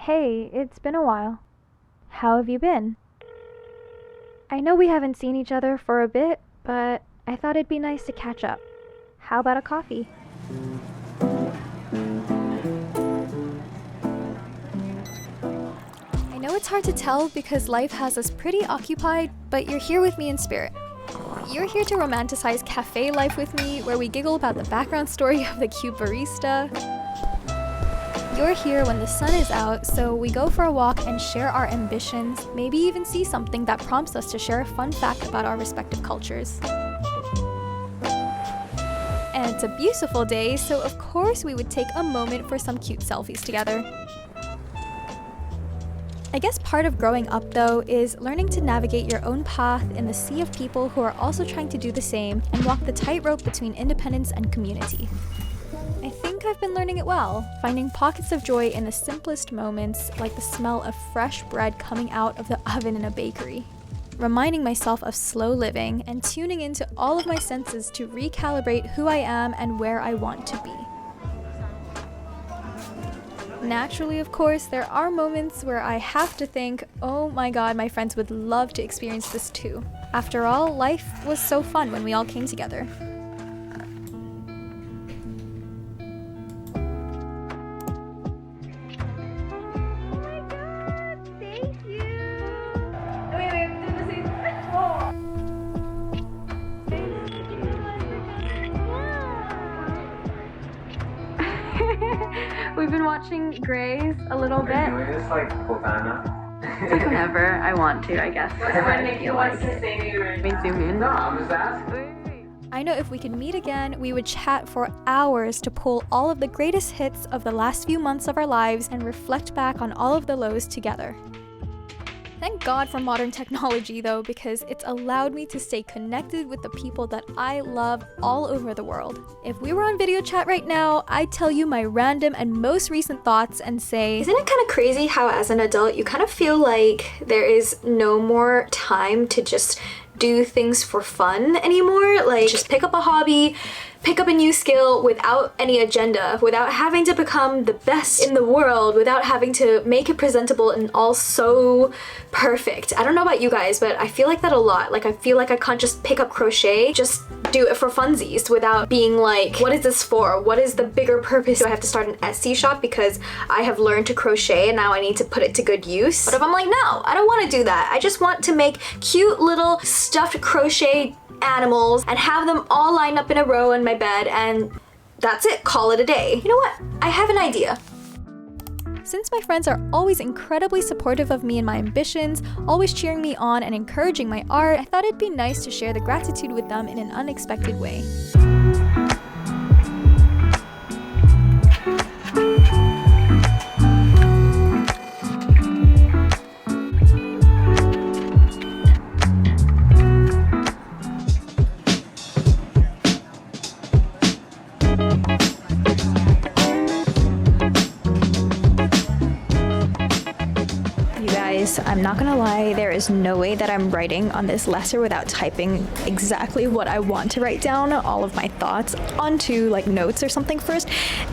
Hey, it's been a while. How have you been? I know we haven't seen each other for a bit, but I thought it'd be nice to catch up. How about a coffee? I know it's hard to tell because life has us pretty occupied, but you're here with me in spirit. You're here to romanticize cafe life with me, where we giggle about the background story of the cute barista. You're here when the sun is out, so we go for a walk and share our ambitions, maybe even see something that prompts us to share a fun fact about our respective cultures. And it's a beautiful day, so of course we would take a moment for some cute selfies together. I guess part of growing up, though, is learning to navigate your own path in the sea of people who are also trying to do the same and walk the tightrope between independence and community. I think I've been learning it well, finding pockets of joy in the simplest moments, like the smell of fresh bread coming out of the oven in a bakery. Reminding myself of slow living and tuning into all of my senses to recalibrate who I am and where I want to be. Naturally, of course, there are moments where I have to think, oh my god, my friends would love to experience this too. After all, life was so fun when we all came together. We've been watching Grays a little bit. Are you doing this like full time now? Whenever I want to, I guess. When Nikki wants to say Me zoom in. no, I'm just asking. I know if we could meet again, we would chat for hours to pull all of the greatest hits of the last few months of our lives and reflect back on all of the lows together. Thank God for modern technology though, because it's allowed me to stay connected with the people that I love all over the world. If we were on video chat right now, I'd tell you my random and most recent thoughts and say, isn't it kind of crazy how as an adult you kind of feel like there is no more time to just do things for fun anymore? Like, just pick up a hobby, pick up a new skill without any agenda, without having to become the best in the world, without having to make it presentable and all so perfect. I don't know about you guys, but I feel like that a lot. Like, I feel like I can't just pick up crochet, just do it for funsies without being like, what is this for? What is the bigger purpose? Do I have to start an Etsy shop because I have learned to crochet and now I need to put it to good use? But if I'm like, no, I don't want to do that. I just want to make cute little stuffed crochet animals and have them all lined up in a row in my bed, and that's it, call it a day. You know what? I have an idea. since my friends are always incredibly supportive of me and my ambitions, always cheering me on and encouraging my art, I thought it'd be nice to share the gratitude with them in an unexpected way. I'm not gonna lie, there is no way that I'm writing on this letter without typing exactly what I want to write down, all of my thoughts, onto like notes or something first,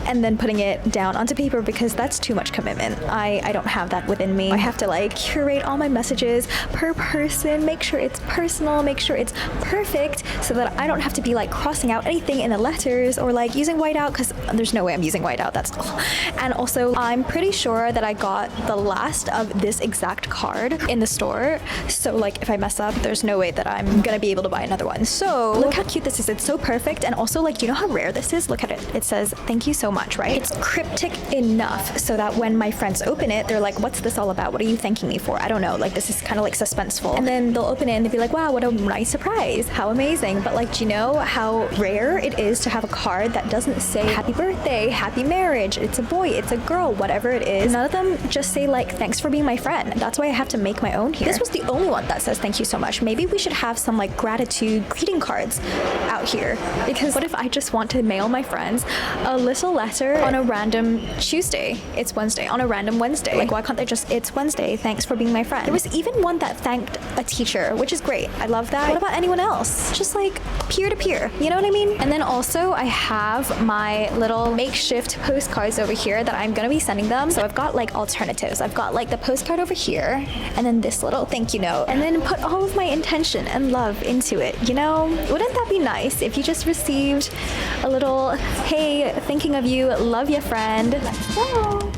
and then putting it down onto paper, because that's too much commitment. I don't have that within me. I have to like curate all my messages per person, make sure it's personal, make sure it's perfect, so that I don't have to be like crossing out anything in the letters or like using whiteout, because there's no way I'm using whiteout, that's all. And also, I'm pretty sure that I got the last of this exact card in the store, so like if I mess up, there's no way that I'm gonna be able to buy another one. So look how cute this is. It's so perfect. And also, like, do you know how rare this is? Look at it. It says thank you so much, right? It's cryptic enough so that when my friends open it, they're like, what's this all about? What are you thanking me for? I don't know, like, this is kind of like suspenseful. And then they'll open it and they'll be like, wow, what a nice surprise, how amazing. But like, do you know how rare it is to have a card that doesn't say happy birthday, happy marriage, it's a boy, it's a girl, whatever it is? None of them just say like, thanks for being my friend. That's why I have to make my own here. This was the only one that says thank you so much. Maybe we should have some like gratitude greeting cards out here, because what if I just want to mail my friends a little letter on a random Tuesday? It's Wednesday. On a random Wednesday. Like, why can't they just, it's Wednesday, thanks for being my friend? There was even one that thanked a teacher, which is great. I love that. What about anyone else? Just like peer to peer, you know what I mean? And then also I have my little makeshift postcards over here that I'm gonna be sending them. So I've got like alternatives. I've got like the postcard over here, and then this little thank you note, and then put all of my intention and love into it, you know? Wouldn't that be nice if you just received a little, hey, thinking of you, love ya friend. Let's go.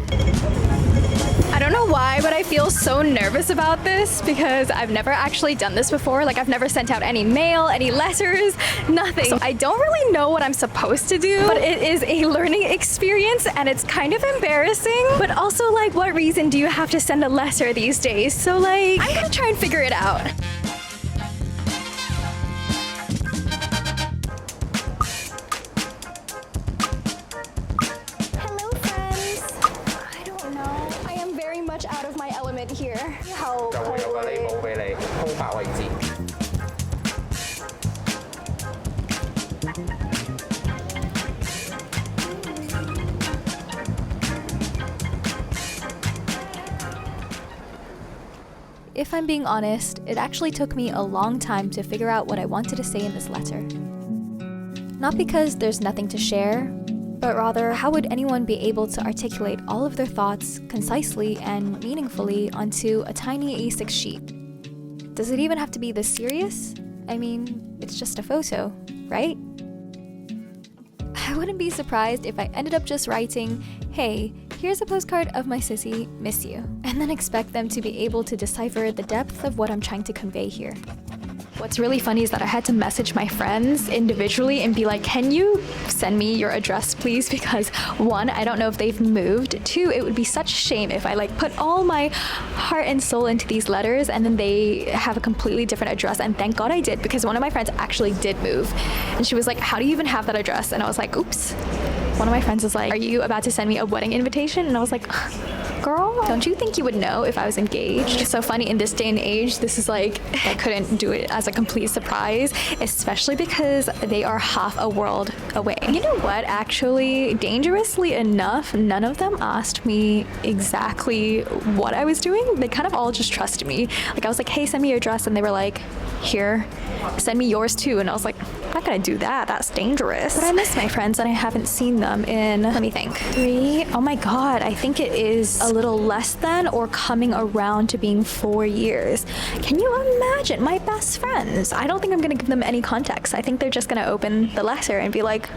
I don't know why, but I feel so nervous about this because I've never actually done this before. Like, I've never sent out any mail, any letters, nothing. So I don't really know what I'm supposed to do, but it is a learning experience and it's kind of embarrassing. But also, like, what reason do you have to send a letter these days? So like, I'm gonna try and figure it out. Out of my element here. How If I'm being honest, it actually took me a long time to figure out what I wanted to say in this letter. Not because there's nothing to share, but rather, how would anyone be able to articulate all of their thoughts concisely and meaningfully onto a tiny A6 sheet? Does it even have to be this serious? I mean, it's just a photo, right? I wouldn't be surprised if I ended up just writing, hey, here's a postcard of my sissy, miss you, and then expect them to be able to decipher the depth of what I'm trying to convey here. What's really funny is that I had to message my friends individually and be like, can you send me your address, please? Because one, I don't know if they've moved. Two, it would be such a shame if I like put all my heart and soul into these letters and then they have a completely different address. And thank God I did, because one of my friends actually did move. And she was like, how do you even have that address? And I was like, oops. One of my friends was like, are you about to send me a wedding invitation? And I was like, girl, don't you think you would know if I was engaged? It's so funny in this day and age, this is like, I couldn't do it as a complete surprise, especially because they are half a world away. You know what, actually, dangerously enough, none of them asked me exactly what I was doing. They kind of all just trusted me. Like, I was like, hey, send me your address, and they were like, here, send me yours too. And I was like, I'm not gonna do that, that's dangerous. But I miss my friends and I haven't seen them in, let me think, 3, oh my God, I think it is a little less than or coming around to being 4 years. Can you imagine? My best friends. I don't think I'm gonna give them any context. I think they're just gonna open the letter and be like,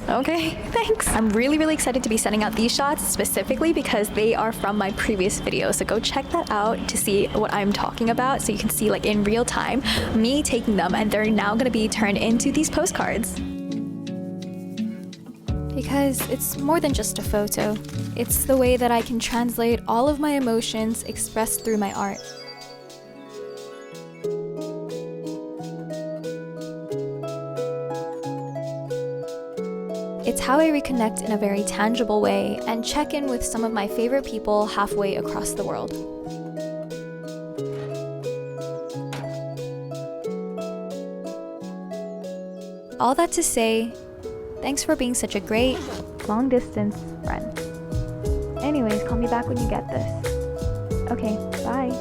okay, thanks. I'm really, really excited to be sending out these shots specifically because they are from my previous video. So go check that out to see what I'm talking about, so you can see like in real time me taking them, and they're now gonna be turned into these postcards. Because it's more than just a photo. It's the way that I can translate all of my emotions expressed through my art. It's how I reconnect in a very tangible way and check in with some of my favorite people halfway across the world. All that to say, thanks for being such a great, long-distance friend. Anyways, call me back when you get this. Okay, bye.